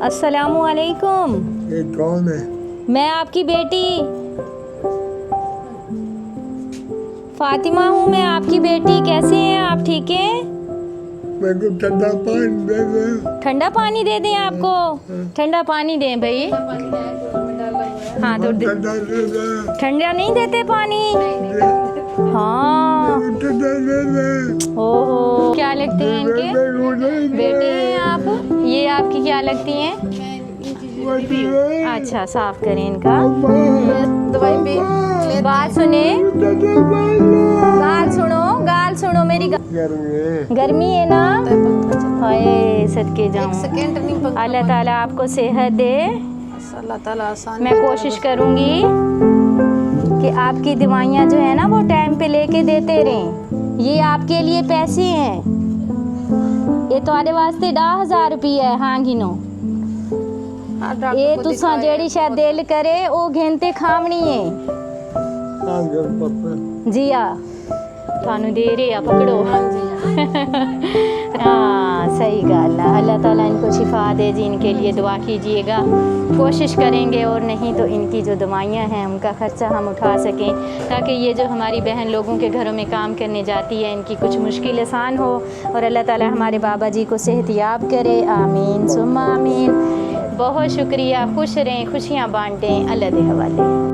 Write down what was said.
अस्सलामु अलैकुम। ये कौन है? मैं आपकी बेटी फातिमा हूँ। मैं आपकी बेटी। कैसे हैं आप? ठीक है। मेरे को ठंडा पानी दे दे। ठंडा पानी दे दें आपको? ठंडा पानी दें भाई? हाँ तो ठंडा दे दे। ठंडा नहीं देते पानी? हाँ। ठंडा दे दे। ओहो, क्या लगते हैं इनके? बेटे हैं आप? ये आपकी क्या लगती हैं? अच्छा, साफ करें इनका। दवाई पे बात सुने, गाल सुनो मेरी। गर्मी है ना? हाय सदके जाऊं। अल्लाह ताला आपको सेहत दे। अल्लाह ताला आसान। मैं कोशिश करूंगी कि आपकी दवाइयाँ जो है ना वो टाइम पे लेके देते रहें। ये आपके लिए पैसे हैं। ये तुम्हारे वास्ते 10,000 रुपये है। हाँ गिनो। ये तुसा जेड़ी शायद दिल करे वो गिनते खावनी है। जी हाँ, थानू दे रहे आ, पकड़ो। हाँ सही गल है। अल्लाह ताला इनको शिफा दे जी। इनके लिए दुआ कीजिएगा। कोशिश करेंगे और नहीं तो इनकी जो दवाइयाँ हैं उनका ख़र्चा हम उठा सकें, ताकि ये जो हमारी बहन लोगों के घरों में काम करने जाती है इनकी कुछ मुश्किल आसान हो और अल्लाह ताला हमारे बाबा जी को सेहतियाब करे। आमीन सुम्मा आमीन। बहुत शुक्रिया। खुश रहें, खुशियाँ बांटें। अल्लाह के हवाले।